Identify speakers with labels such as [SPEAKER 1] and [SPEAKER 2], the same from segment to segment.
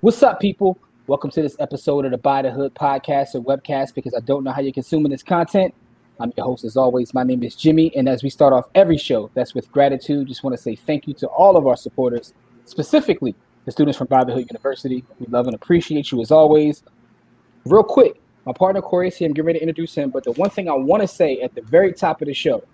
[SPEAKER 1] What's up, people? Welcome to this episode of the By the Hood podcast or webcast because I don't know how you're consuming this content. I'm your host, as always. My name is Jimmy, and as we start off every show, that's with gratitude. Just want to say thank you to all of our supporters, specifically the students from By the Hood University. We love and appreciate you as always. Real quick, my partner Corey is here. I'm getting ready to introduce him, but the one thing I want to say at the very top of the show,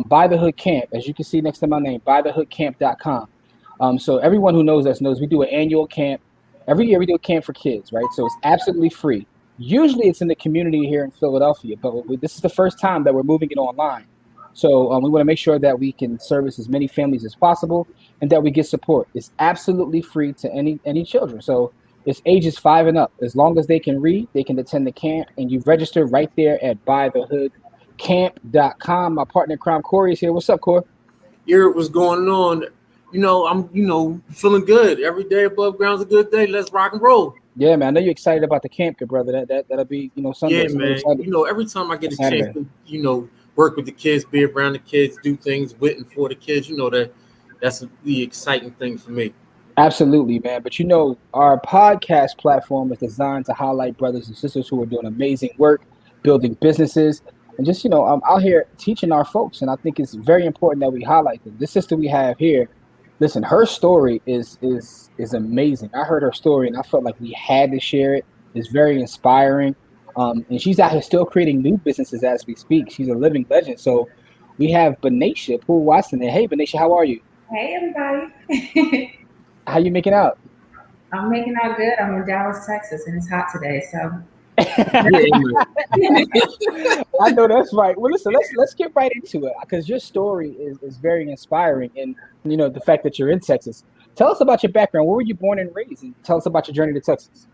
[SPEAKER 1] By the Hood Camp, as you can see next to my name, bythehoodcamp.com. So everyone who knows us knows we do an annual camp. Every year we do a camp for kids, right? So it's absolutely free. Usually it's in the community here in Philadelphia, but this is the first time that we're moving it online. So we want to make sure that we can service as many families as possible and that we get support. It's absolutely free to any children. So it's ages 5 and up. As long as they can read, they can attend the camp, and you register right there at bythehoodcamp.com. My partner Crime Corey is here. What's up, Corey?
[SPEAKER 2] What's going on? I'm feeling good. Every day above ground's a good day. Let's rock and roll.
[SPEAKER 1] Yeah, man. I know you're excited about the camp, good brother. That'll be, Sunday.
[SPEAKER 2] Yeah, man. Every time I get a chance to, work with the kids, be around the kids, do things with and for the kids, that's the exciting thing for me.
[SPEAKER 1] Absolutely, man. But our podcast platform is designed to highlight brothers and sisters who are doing amazing work, building businesses, and just, I'm out here teaching our folks. And I think it's very important that we highlight them. This sister we have here, listen, her story is amazing. I heard her story and I felt like we had to share it. It's very inspiring. And she's out here still creating new businesses as we speak. She's a living legend. So we have Benaisha Poole-Watson. Hey, Benaisha, how are you?
[SPEAKER 3] Hey, everybody.
[SPEAKER 1] How you making out?
[SPEAKER 3] I'm making out good. I'm in Dallas, Texas, and it's hot today. So
[SPEAKER 1] I know that's right. Well, listen, let's get right into it because your story is very inspiring, and the fact that you're in Texas. Tell us about your background. Where were you born and raised? And tell us about your journey to Texas.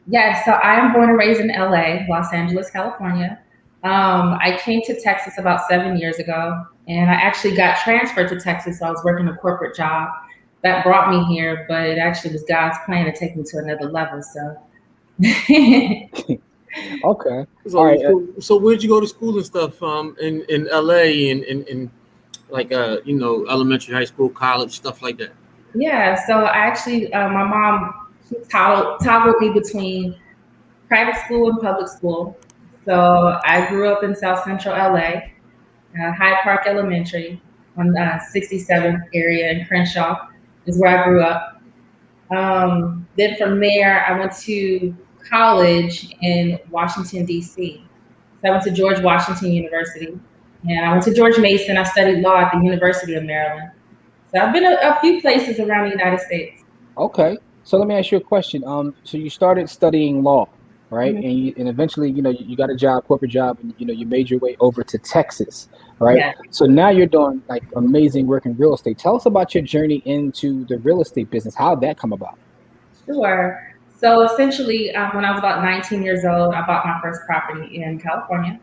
[SPEAKER 3] Yeah, so I am born and raised in LA, Los Angeles, California. I came to Texas about 7 years ago, and I actually got transferred to Texas. So I was working a corporate job that brought me here, but it actually was God's plan to take me to another level. So.
[SPEAKER 1] Okay.
[SPEAKER 2] So, all right. So where'd you go to school and stuff? In LA and like elementary, high school, college, stuff like that.
[SPEAKER 3] Yeah. So I actually, my mom, she toggled me between private school and public school. So I grew up in South Central LA, Hyde Park Elementary on 67th area in Crenshaw is where I grew up. Then from there, I went to college in Washington, D.C. So I went to George Washington University, and I went to George Mason. I studied law at the University of Maryland. So I've been a few places around the United States.
[SPEAKER 1] Okay. So let me ask you a question. So you started studying law, right? Mm-hmm. And eventually, you got a job, corporate job, and you made your way over to Texas, right? Yeah. So now you're doing like amazing work in real estate. Tell us about your journey into the real estate business. How did that come about?
[SPEAKER 3] Sure. So essentially, when I was about 19 years old, I bought my first property in California,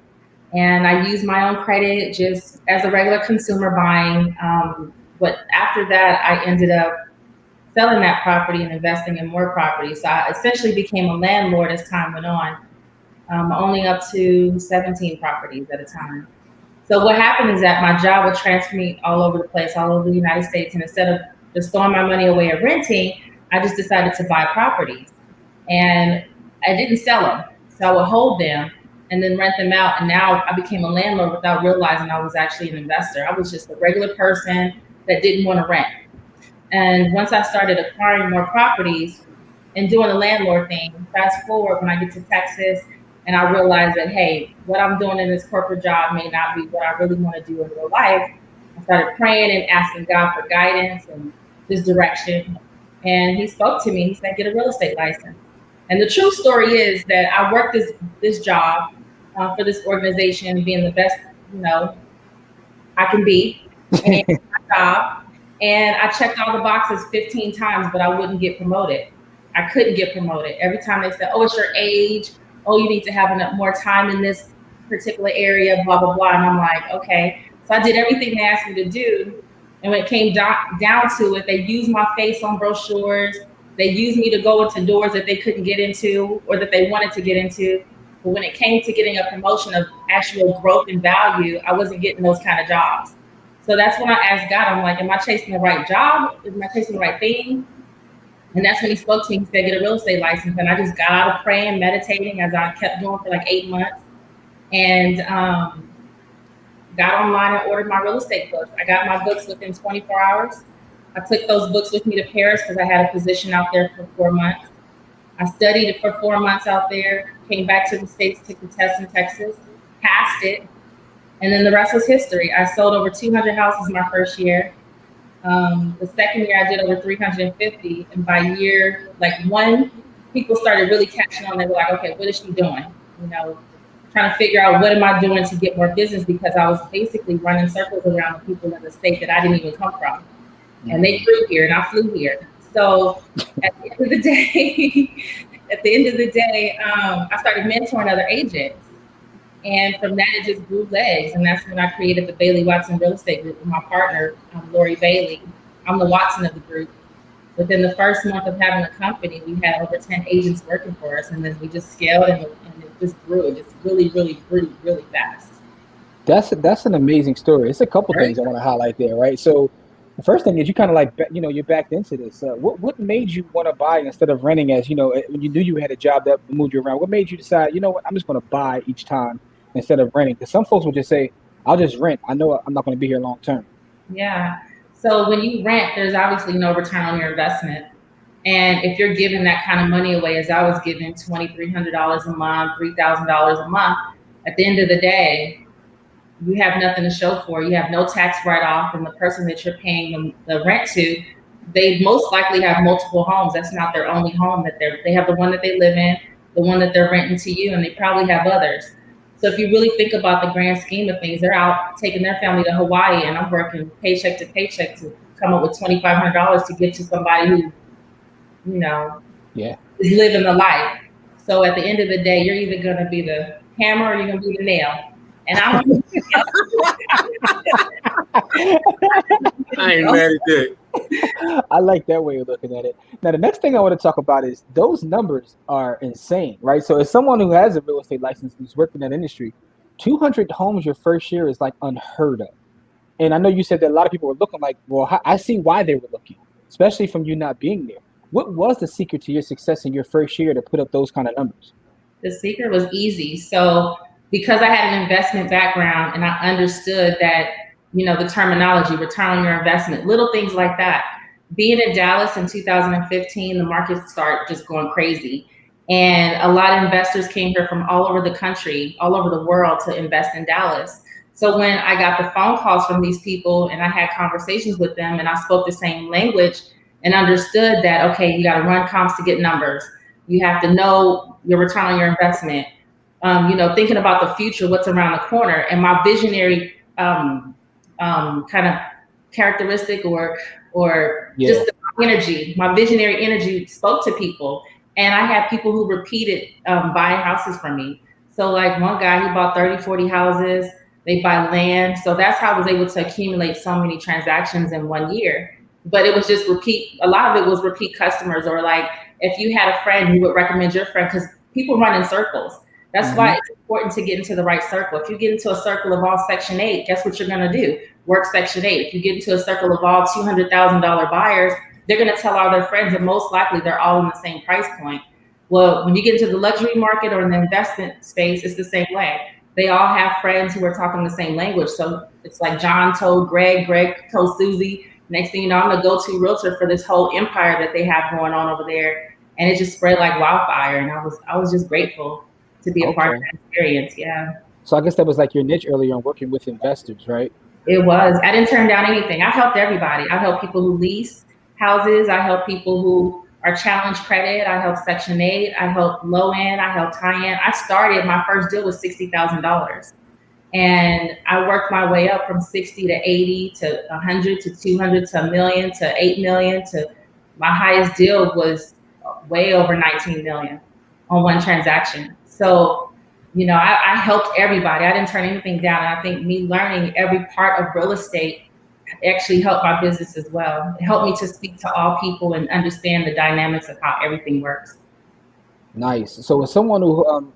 [SPEAKER 3] and I used my own credit just as a regular consumer buying. But after that, I ended up selling that property and investing in more properties. So I essentially became a landlord as time went on, owning up to 17 properties at a time. So what happened is that my job would transfer me all over the place, all over the United States. And instead of just throwing my money away at renting, I just decided to buy properties. And I didn't sell them. So I would hold them and then rent them out. And now I became a landlord without realizing I was actually an investor. I was just a regular person that didn't want to rent. And once I started acquiring more properties and doing the landlord thing, fast forward when I get to Texas and I realized that, hey, what I'm doing in this corporate job may not be what I really want to do in real life. I started praying and asking God for guidance and His direction. And He spoke to me. He said, get a real estate license. And the true story is that I worked this job for this organization, being the best, I can be in my job. And I checked all the boxes 15 times, but I wouldn't get promoted. I couldn't get promoted. Every time they said, oh, it's your age. Oh, you need to have enough more time in this particular area, blah, blah, blah. And I'm like, okay. So I did everything they asked me to do. And when it came down to it, they used my face on brochures. They used me to go into doors that they couldn't get into or that they wanted to get into. But when it came to getting a promotion of actual growth and value, I wasn't getting those kind of jobs. So that's when I asked God, I'm like, am I chasing the right job? Am I chasing the right thing? And that's when he spoke to me. He said, get a real estate license. And I just got out of praying, meditating, as I kept doing for like 8 months. And got online and ordered my real estate books. I got my books within 24 hours. I took those books with me to Paris because I had a position out there for 4 months. I studied it for 4 months out there, came back to the States, took the test in Texas, passed it, and then the rest was history. I sold over 200 houses my first year. The second year I did over 350, and by year like 1, people started really catching on. They were like, okay, what is she doing? You know, trying to figure out what am I doing to get more business, because I was basically running circles around the people in the state that I didn't even come from. And they flew here and I flew here. So at the end of the day, I started mentoring other agents. And from that, it just grew legs. And that's when I created the Bailey-Watson Real Estate Group with my partner, Lori Bailey. I'm the Watson of the group. Within the first month of having a company, we had over 10 agents working for us. And then we just scaled and it just grew. It just really, really grew really fast.
[SPEAKER 1] That's an amazing story. It's a couple things I want to highlight there, right? So the first thing is you kind of like, you know, you're backed into this. What made you want to buy instead of renting? As you know, when you knew you had a job that moved you around, what made you decide, you know what, I'm just going to buy each time instead of renting? Because some folks would just say, I'll just rent. I know I'm not going to be here long term.
[SPEAKER 3] Yeah. So when you rent, there's obviously no return on your investment. And if you're giving that kind of money away, as I was giving $2,300 a month, $3,000 a month, at the end of the day, you have nothing to show for. You have no tax write-off, and the person that you're paying the rent to, they most likely have multiple homes. That's not their only home. That they have the one that they live in, the one that they're renting to you, and they probably have others. So if you really think about the grand scheme of things, they're out taking their family to Hawaii, and I'm working paycheck to paycheck to come up with $2,500 to give to somebody who, you know, is living the life. So at the end of the day, you're either going to be the hammer or you're going to be the nail. And I
[SPEAKER 2] ain't mad at that.
[SPEAKER 1] I like that way of looking at it. Now, the next thing I want to talk about is those numbers are insane, right? So as someone who has a real estate license who's worked in that industry, 200 homes your first year is like unheard of. And I know you said that a lot of people were looking like, well, I see why they were looking, especially from you not being there. What was the secret to your success in your first year to put up those kind of numbers?
[SPEAKER 3] The secret was easy. So because I had an investment background and I understood that, you know, the terminology, return on your investment, little things like that. Being in Dallas in 2015, the market started just going crazy. And a lot of investors came here from all over the country, all over the world to invest in Dallas. So when I got the phone calls from these people and I had conversations with them and I spoke the same language and understood that, okay, you got to run comps to get numbers. You have to know your return on your investment. You know, thinking about the future, what's around the corner, and my visionary kind of characteristic or just the energy, my visionary energy spoke to people. And I had people who repeated buying houses from me. So like one guy, he bought 30, 40 houses, they buy land. So that's how I was able to accumulate so many transactions in 1 year. But it was just repeat, a lot of it was repeat customers, or like if you had a friend, you would recommend your friend, because people run in circles. That's why it's important to get into the right circle. If you get into a circle of all Section 8, guess what you're going to do? Work Section 8. If you get into a circle of all $200,000 buyers, they're going to tell all their friends, and most likely they're all in the same price point. Well, when you get into the luxury market or in the investment space, it's the same way. They all have friends who are talking the same language. So it's like John told Greg, Greg told Susie. Next thing you know, I'm the go-to realtor for this whole empire that they have going on over there. And it just spread like wildfire. And I was just grateful to be a part of that experience. Yeah.
[SPEAKER 1] So I guess that was like your niche early on, working with investors, right?
[SPEAKER 3] It was. I didn't turn down anything. I helped everybody. I helped people who lease houses. I helped people who are challenged credit. I helped Section 8. I helped low end. I helped high end. I started, my first deal was $60,000. And I worked my way up from 60 to 80 to 100 to 200 to a million to 8 million to my highest deal was way over 19 million on one transaction. So, you know, I helped everybody. I didn't turn anything down. And I think me learning every part of real estate actually helped my business as well. It helped me to speak to all people and understand the dynamics of how everything works.
[SPEAKER 1] Nice. So as someone who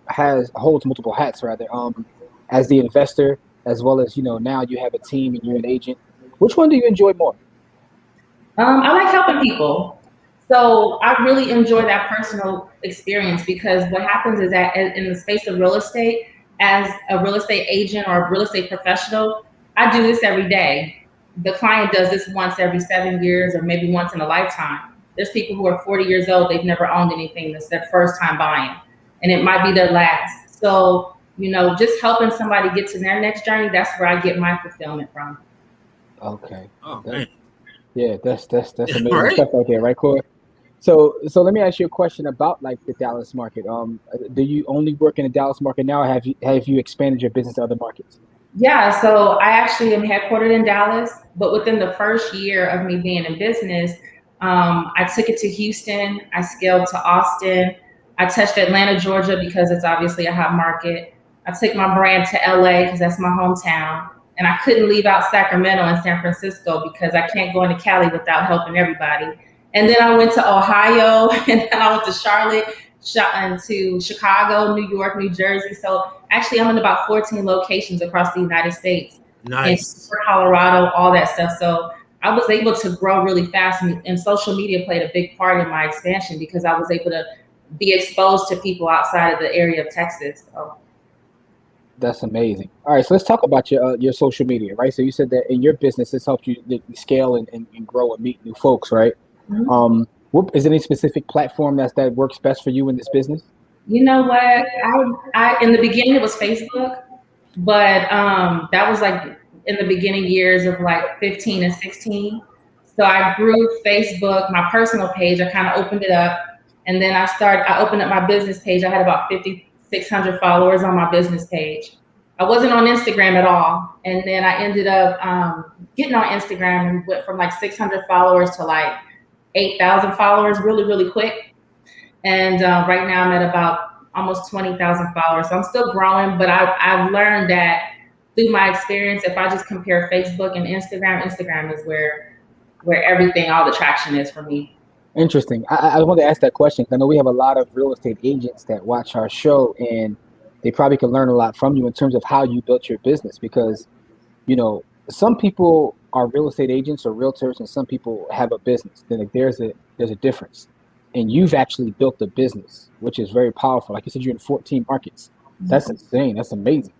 [SPEAKER 1] holds multiple hats, rather, as the investor, as well as, you know, now you have a team and you're an agent, which one do you enjoy more?
[SPEAKER 3] I like helping people. So I really enjoy that personal experience, because what happens is that in the space of real estate, as a real estate agent or a real estate professional, I do this every day. The client does this once every 7 years or maybe once in a lifetime. There's people who are 40 years old, they've never owned anything, that's their first time buying, and it might be their last. So, just helping somebody get to their next journey, that's where I get my fulfillment from.
[SPEAKER 1] Okay.
[SPEAKER 2] Oh, man.
[SPEAKER 1] Yeah, that's amazing
[SPEAKER 2] Right?
[SPEAKER 1] stuff right there, right, Corey? So let me ask you a question about like the Dallas market. Do you only work in the Dallas market now, or have you expanded your business to other markets?
[SPEAKER 3] Yeah, so I actually am headquartered in Dallas, but within the first year of me being in business, I took it to Houston, I scaled to Austin, I touched Atlanta, Georgia, because it's obviously a hot market. I took my brand to LA because that's my hometown, and I couldn't leave out Sacramento and San Francisco because I can't go into Cali without helping everybody. And then I went to Ohio, and then I went to Charlotte, to Chicago, New York, New Jersey. So actually, I'm in about 14 locations across the United States.
[SPEAKER 2] Nice.
[SPEAKER 3] In Colorado, all that stuff. So I was able to grow really fast, and social media played a big part in my expansion because I was able to be exposed to people outside of the area of Texas. So.
[SPEAKER 1] That's amazing. All right, so let's talk about your social media, right? So you said that in your business, it's helped you scale and grow and meet new folks, right? Mm-hmm. Is there any specific platform that works best for you in this business?
[SPEAKER 3] You know what? I in the beginning it was Facebook, but that was like in the beginning years of like 15 and 16. So I grew Facebook, my personal page. I kind of opened it up, and then I opened up my business page. I had about 5,600 followers on my business page. I wasn't on Instagram at all, and then I ended up getting on Instagram and went from like 600 followers to like 8,000 followers really, really quick. And right now I'm at about almost 20,000 followers. So I'm still growing, but I've learned that through my experience, if I just compare Facebook and Instagram is where everything, all the traction is for me.
[SPEAKER 1] Interesting. I want to ask that question because I know we have a lot of real estate agents that watch our show, and they probably can learn a lot from you in terms of how you built your business, because, some people are real estate agents or realtors, and some people have a business. Then there's a difference, and you've actually built a business, which is very powerful. Like you said, you're in 14 markets. That's insane. That's amazing.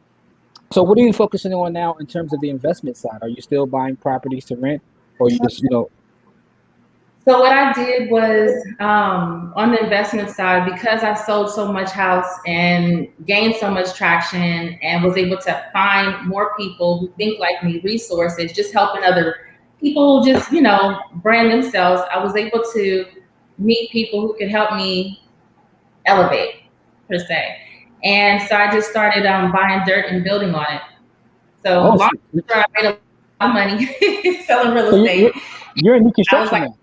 [SPEAKER 1] So what are you focusing on now in terms of the investment side? Are you still buying properties to rent, or you just
[SPEAKER 3] So what I did was on the investment side, because I sold so much house and gained so much traction and was able to find more people who think like me, resources, just helping other people just, brand themselves. I was able to meet people who could help me elevate, per se. And so I just started buying dirt and building on it. So long story, I made a lot of money selling real estate.
[SPEAKER 1] You're in new construction now.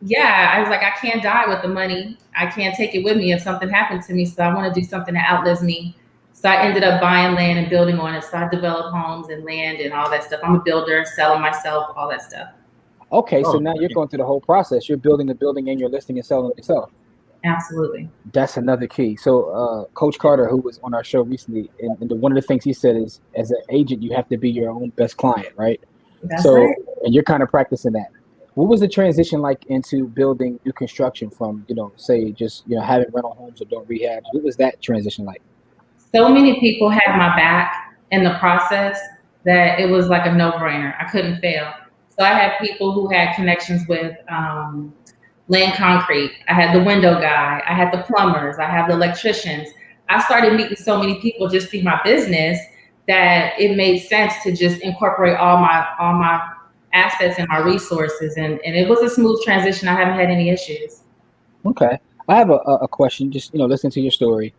[SPEAKER 3] Yeah, I was like, I can't die with the money. I can't take it with me if something happened to me. So I want to do something that outlives me. So I ended up buying land and building on it. So I developed homes and land and all that stuff. I'm a builder, selling myself, all that stuff.
[SPEAKER 1] Okay, so now you're going through the whole process. You're building the building and you're listing and selling it yourself.
[SPEAKER 3] Absolutely.
[SPEAKER 1] That's another key. So Coach Carter, who was on our show recently, and one of the things he said is, as an agent, you have to be your own best client, right?
[SPEAKER 3] That's right.
[SPEAKER 1] And you're kind of practicing that. What was the transition like into building new construction from, say just, having rental homes or doing rehabs? What was that transition like?
[SPEAKER 3] So many people had my back in the process that it was like a no-brainer. I couldn't fail. So I had people who had connections with Land Concrete. I had the window guy. I had the plumbers. I have the electricians. I started meeting so many people just through my business that it made sense to just incorporate all my assets and my resources, and it was a smooth transition. I haven't had any issues.
[SPEAKER 1] Okay, I have a question. Just listening to your story,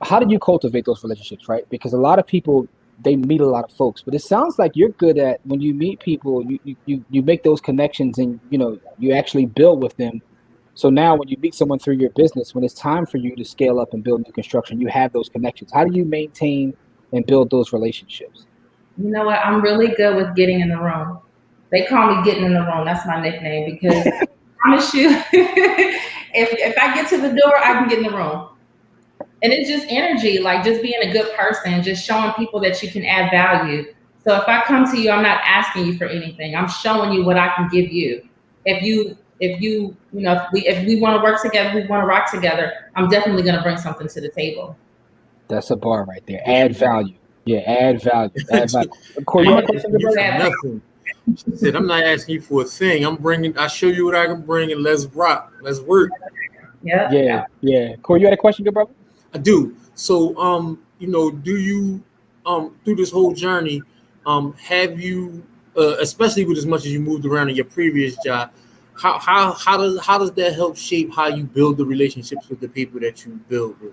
[SPEAKER 1] how did you cultivate those relationships, right? Because a lot of people, they meet a lot of folks, but it sounds like you're good at, when you meet people, you make those connections and you actually build with them. So now when you meet someone through your business, when it's time for you to scale up and build new construction, you have those connections. How do you maintain and build those relationships?
[SPEAKER 3] You know what? I'm really good with getting in the room. They call me Getting in the Room. That's my nickname, because I promise you, if I get to the door, I can get in the room. And it's just energy, like just being a good person, just showing people that you can add value. So if I come to you, I'm not asking you for anything. I'm showing you what I can give you. If you if we want to work together, we want to rock together, I'm definitely going to bring something to the table.
[SPEAKER 1] That's a bar right there. Add value. Yeah, add value. Add value. Corey, you have a question,
[SPEAKER 2] you for nothing. She said, I'm not asking you for a thing. I'll show you what I can bring, and let's rock. Let's work.
[SPEAKER 3] Yeah.
[SPEAKER 1] Corey, you had a question, good brother?
[SPEAKER 2] I do. So, do you, through this whole journey, have you, especially with as much as you moved around in your previous job, how does that help shape how you build the relationships with the people that you build with?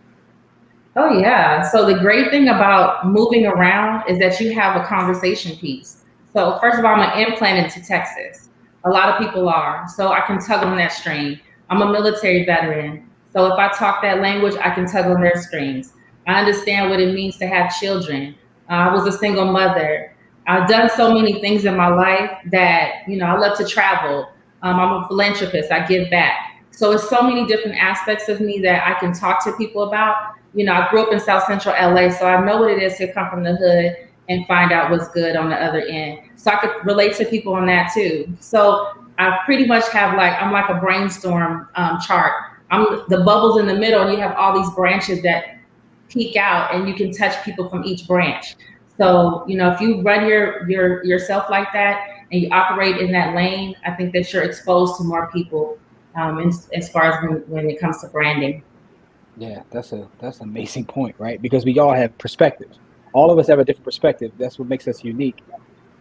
[SPEAKER 3] Oh yeah. So the great thing about moving around is that you have a conversation piece. So first of all, I'm an implant into Texas. A lot of people are. So I can tug on that string. I'm a military veteran. So if I talk that language, I can tug on their strings. I understand what it means to have children. I was a single mother. I've done so many things in my life that, I love to travel. I'm a philanthropist. I give back. So it's so many different aspects of me that I can talk to people about. I grew up in South Central LA, so I know what it is to come from the hood and find out what's good on the other end. So I could relate to people on that too. So I pretty much have I'm like a brainstorm chart. I'm the bubbles in the middle, and you have all these branches that peek out, and you can touch people from each branch. So, if you run yourself like that and you operate in that lane, I think that you're exposed to more people as far as when it comes to branding.
[SPEAKER 1] Yeah, that's an amazing point, right? Because we all have perspectives. All of us have a different perspective. That's what makes us unique.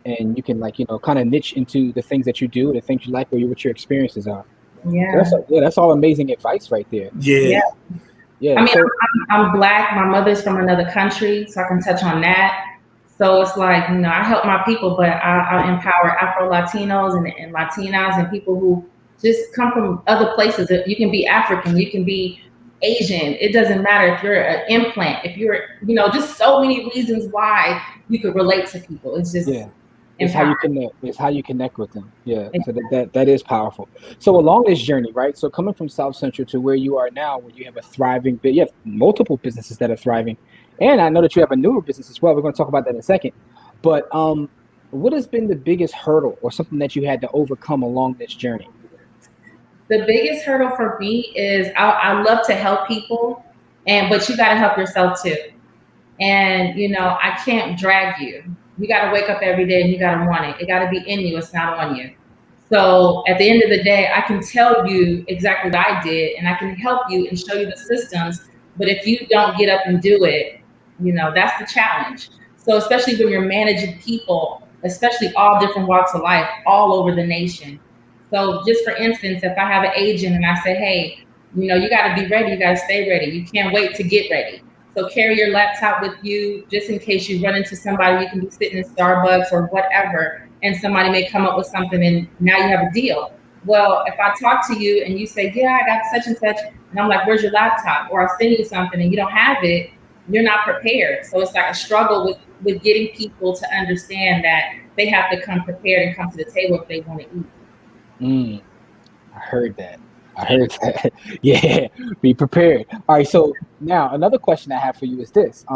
[SPEAKER 1] And you can kind of niche into the things that you do, the things you like, or what your experiences are.
[SPEAKER 3] Yeah.
[SPEAKER 1] So that's all amazing advice right there.
[SPEAKER 2] Yeah.
[SPEAKER 3] I mean, I'm Black. My mother's from another country, so I can touch on that. So it's I help my people, but I empower Afro-Latinos and Latinas and people who just come from other places. You can be African, you can be Asian. It doesn't matter if you're an implant, if you're, just so many reasons why you could relate to people. It's just
[SPEAKER 1] it's how you connect. It's how you connect with them. Yeah. So that is powerful. So along this journey, right? So coming from South Central to where you are now, where you have a thriving, you have multiple businesses that are thriving, and I know that you have a newer business as well. We're going to talk about that in a second. But what has been the biggest hurdle or something that you had to overcome along this journey?
[SPEAKER 3] The biggest hurdle for me is I love to help people, but you got to help yourself too. And, I can't drag you. You got to wake up every day and you got to want it. It got to be in you. It's not on you. So at the end of the day, I can tell you exactly what I did, and I can help you and show you the systems. But if you don't get up and do it, that's the challenge. So especially when you're managing people, especially all different walks of life, all over the nation. So just for instance, if I have an agent and I say, hey, you got to be ready, you got to stay ready. You can't wait to get ready. So carry your laptop with you just in case you run into somebody. You can be sitting in Starbucks or whatever, and somebody may come up with something and now you have a deal. Well, if I talk to you and you say, yeah, I got such and such, and I'm like, where's your laptop? Or I'll send you something and you don't have it, you're not prepared. So it's like a struggle with getting people to understand that they have to come prepared and come to the table if they want to eat.
[SPEAKER 1] I heard that. Yeah, be prepared. All right. So now another question I have for you is this: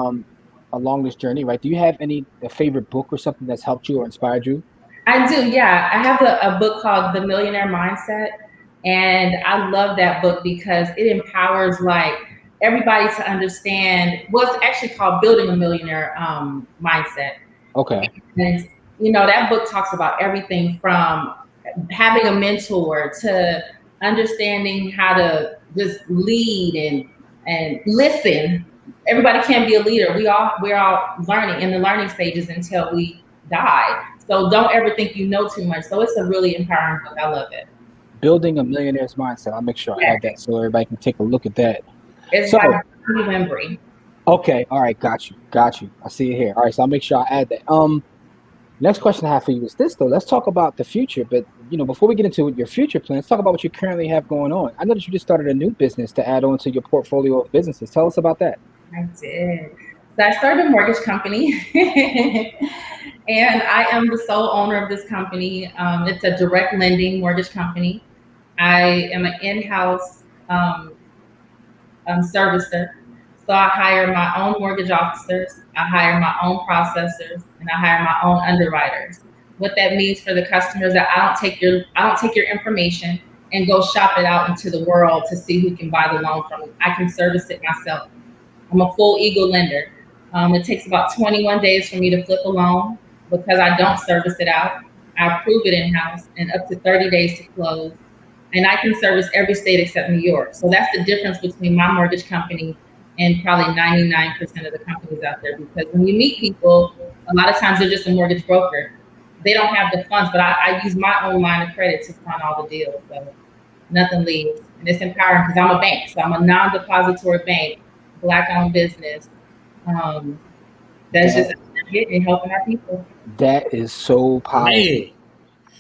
[SPEAKER 1] along this journey, right? Do you have a favorite book or something that's helped you or inspired you?
[SPEAKER 3] I do. Yeah, I have a book called The Millionaire Mindset, and I love that book because it empowers everybody to understand. Well, it's actually called Building a Millionaire Mindset.
[SPEAKER 1] Okay.
[SPEAKER 3] And that book talks about everything from having a mentor to understanding how to just lead and listen. Everybody can't be a leader. We're all learning in the learning stages until we die. So don't ever think you know too much. So it's a really empowering book. I love it.
[SPEAKER 1] Building a Millionaire's Mindset. I'll make sure I add that so everybody can take a look at that.
[SPEAKER 3] It's by Embry.
[SPEAKER 1] Okay. All right. Got you. I see it here. All right. So I'll make sure I add that. Next question I have for you is this, though. Let's talk about the future. But, before we get into your future plans, let's talk about what you currently have going on. I know that you just started a new business to add on to your portfolio of businesses. Tell us about that.
[SPEAKER 3] I did. So I started a mortgage company, and I am the sole owner of this company. It's a direct lending mortgage company. I am an in-house servicer. So I hire my own mortgage officers, I hire my own processors, and I hire my own underwriters. What that means for the customers that I don't take your information. and go shop it out into the world to see who can buy the loan from me. I can service it myself. I'm a full Eagle lender. It takes about 21 days for me to flip a loan because I don't service it out. I approve it in-house, and up to 30 days to close. And I can service every state except New York. So that's the difference between my mortgage company and probably 99% of the companies out there. Because when you meet people, a lot of times they're just a mortgage broker. They don't have the funds, but I use my own line of credit to fund all the deals. So nothing leaves. And it's empowering because I'm a bank. So I'm a non-depository bank, Black-owned business. That's just getting helping our people.
[SPEAKER 1] That is so powerful. Man.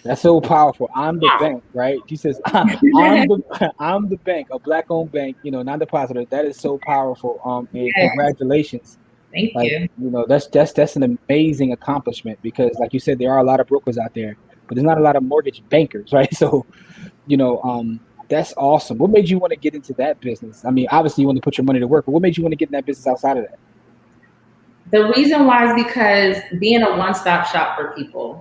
[SPEAKER 1] That's so powerful. I'm the bank, right? She says, I'm the bank, a Black-owned bank, non-depositor. That is so powerful. And congratulations.
[SPEAKER 3] Thank you.
[SPEAKER 1] That's an amazing accomplishment because, like you said, there are a lot of brokers out there, but there's not a lot of mortgage bankers, right? So, that's awesome. What made you want to get into that business? I mean, obviously you want to put your money to work, but what made you want to get in that business outside of that?
[SPEAKER 3] The reason why is because being a one-stop shop for people,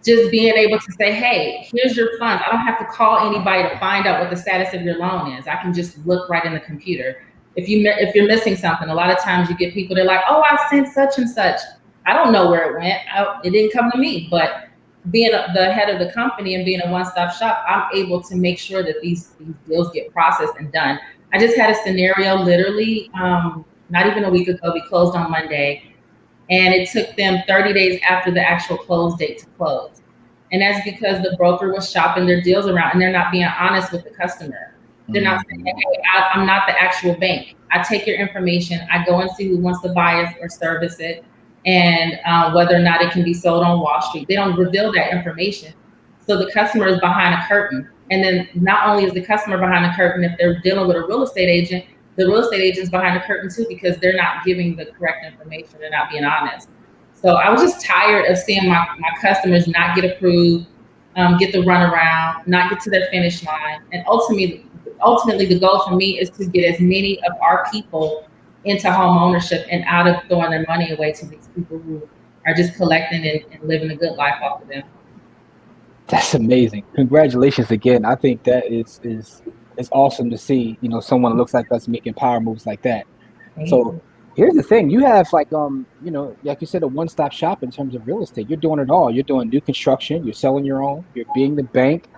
[SPEAKER 3] just being able to say, hey, here's your funds. I don't have to call anybody to find out what the status of your loan is. I can just look right in the computer. If you're missing something, a lot of times you get people, they're like, oh, I sent such and such. I don't know where it went. It didn't come to me. But being the head of the company and being a one-stop shop, I'm able to make sure that these deals get processed and done. I just had a scenario literally not even a week ago. We closed on Monday, and it took them 30 days after the actual close date to close. And that's because the broker was shopping their deals around and they're not being honest with the customer. They're not saying, hey, I'm not the actual bank. I take your information. I go and see who wants to buy it or service it, and whether or not it can be sold on Wall Street. They don't reveal that information. So the customer is behind a curtain. And then not only is the customer behind the curtain, if they're dealing with a real estate agent, the real estate agent's behind the curtain too, because they're not giving the correct information. They're not being honest. So I was just tired of seeing my customers not get approved, get the runaround, not get to their finish line. And ultimately the goal for me is to get as many of our people into home ownership and out of throwing their money away to these people who are just collecting and living a good life off of them.
[SPEAKER 1] That's amazing. Congratulations again. I think that is awesome to see, someone that looks like us making power moves like that. So here's the thing. You have like you said, a one-stop shop in terms of real estate. You're doing it all. You're doing new construction. You're selling your own. You're being the bank.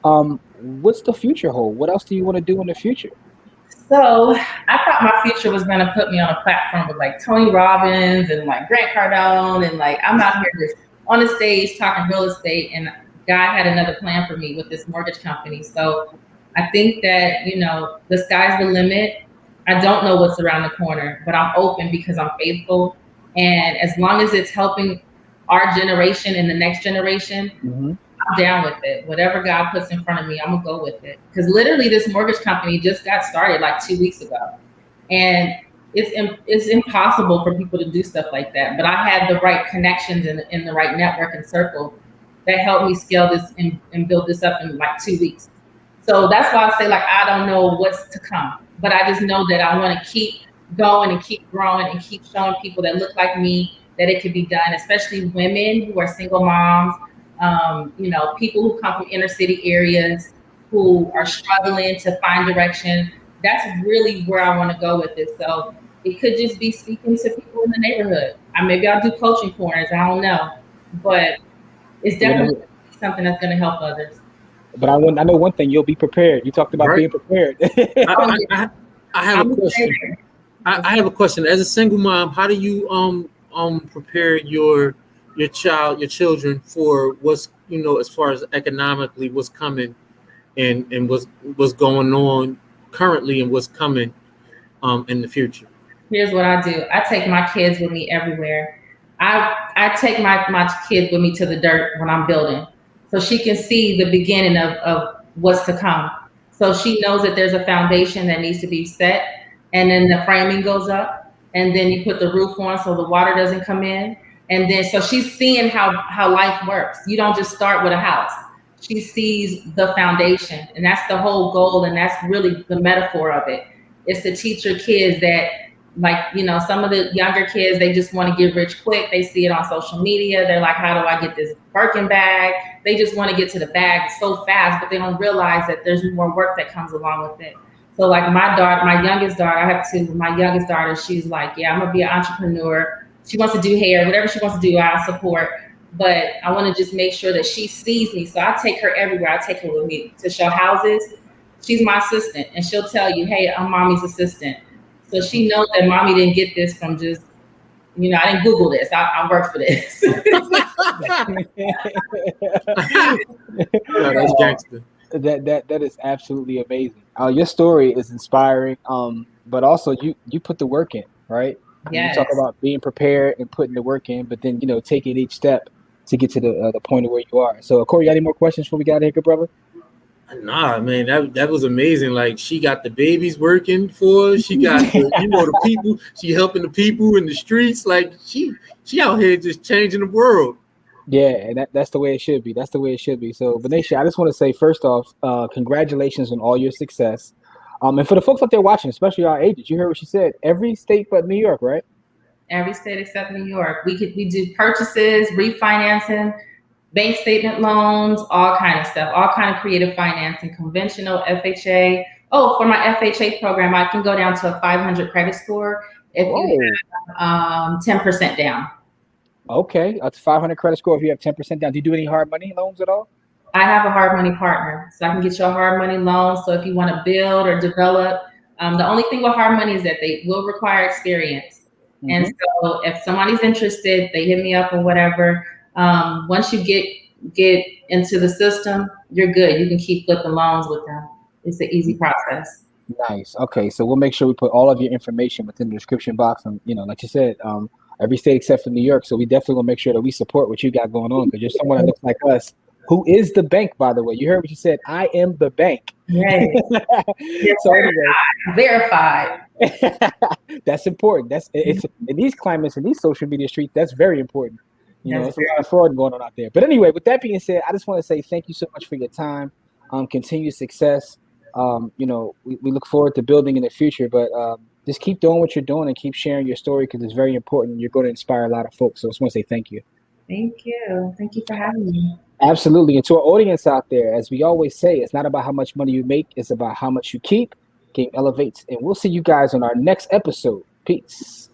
[SPEAKER 1] What's the future hold? What else do you want to do in the future?
[SPEAKER 3] So I thought my future was going to put me on a platform with like Tony Robbins and like Grant Cardone. And like, I'm out here just on the stage talking real estate, and God had another plan for me with this mortgage company. So I think that, the sky's the limit. I don't know what's around the corner, but I'm open because I'm faithful. And as long as it's helping our generation and the next generation, I'm down with it. Whatever God puts in front of me, I'm gonna go with it. Because literally this mortgage company just got started like 2 weeks ago. And it's impossible for people to do stuff like that. But I had the right connections in the right network and circle that helped me scale this and build this up in like 2 weeks. So that's why I say, like, I don't know what's to come, but I just know that I want to keep going and keep growing and keep showing people that look like me that it can be done, especially women who are single moms, people who come from inner city areas who are struggling to find direction. That's really where I want to go with this. So it could just be speaking to people in the neighborhood. Maybe I'll do coaching corners. I don't know, but it's definitely something that's going to help others.
[SPEAKER 1] But I know one thing: you'll be prepared. You talked about being prepared.
[SPEAKER 2] I have a question. I have a question. As a single mom, how do you prepare your children for what's as far as economically what's coming and what's going on currently and what's coming in the future?
[SPEAKER 3] Here's what I do. I take my kids with me everywhere. I take my kids with me to the dirt when I'm building, so she can see the beginning of what's to come. So she knows that there's a foundation that needs to be set, and then the framing goes up, and then you put the roof on so the water doesn't come in. And then so she's seeing how life works. You don't just start with a house. She sees the foundation, and that's the whole goal, and that's really the metaphor of it. Is to teach your kids that some of the younger kids, they just want to get rich quick. They see it on social media. They're like, how do I get this Birkin bag? They just want to get to the bag so fast, but they don't realize that there's more work that comes along with it. So like my youngest daughter, she's like, yeah, I'm going to be an entrepreneur. She wants to do hair, whatever she wants to do, I'll support. But I want to just make sure that she sees me. So I take her everywhere. I take her with me to show houses. She's my assistant, and she'll tell you, hey, I'm mommy's assistant. So she knows that mommy didn't get this from just, I didn't Google this. I work for this.
[SPEAKER 2] No, that's gangster.
[SPEAKER 1] That is absolutely amazing. Your story is inspiring, but also you put the work in, right?
[SPEAKER 3] Yes.
[SPEAKER 1] You talk about being prepared and putting the work in, but then taking each step to get to the point of where you are. So, Corey, you got any more questions before we got here, good brother?
[SPEAKER 2] Nah, man, that was amazing. Like, she got the babies working for her. She got the people. She helping the people in the streets. Like, she out here just changing the world.
[SPEAKER 1] Yeah, and that's the way it should be. That's the way it should be. So, Benaisha, I just want to say, first off, congratulations on all your success. And for the folks out there watching, especially our agents, you heard what she said. Every state but New York, right?
[SPEAKER 3] Every state except New York. We do purchases, refinancing, bank statement loans, all kind of stuff, all kind of creative financing, conventional, FHA. Oh, for my FHA program, I can go down to a 500 credit score if you have 10% down.
[SPEAKER 1] Okay, up to 500 credit score if you have 10% down. Do you do any hard money loans at all?
[SPEAKER 3] I have a hard money partner, so I can get you a hard money loan. So if you want to build or develop, the only thing with hard money is that they will require experience. Mm-hmm. And so if somebody's interested, they hit me up or whatever. Once you get into the system, you're good. You can keep flipping loans with them. It's an easy process.
[SPEAKER 1] Nice. Okay, so we'll make sure we put all of your information within the description box. And like you said, every state except for New York. So we definitely will make sure that we support what you got going on, because you're someone that looks like us, who is the bank, by the way. You heard what you said. I am the bank.
[SPEAKER 3] Right.
[SPEAKER 1] So anyway,
[SPEAKER 3] verified.
[SPEAKER 1] That's important. It's in these climates, in these social media streets, that's very important. There's a lot of fraud going on out there. But anyway, with that being said, I just want to say thank you so much for your time. Continued success. We look forward to building in the future, but just keep doing what you're doing and keep sharing your story, because it's very important. You're going to inspire a lot of folks. So I just want to say thank you.
[SPEAKER 3] Thank you. Thank you for having me.
[SPEAKER 1] Absolutely. And to our audience out there, as we always say, it's not about how much money you make. It's about how much you keep. Game elevates. And we'll see you guys on our next episode. Peace.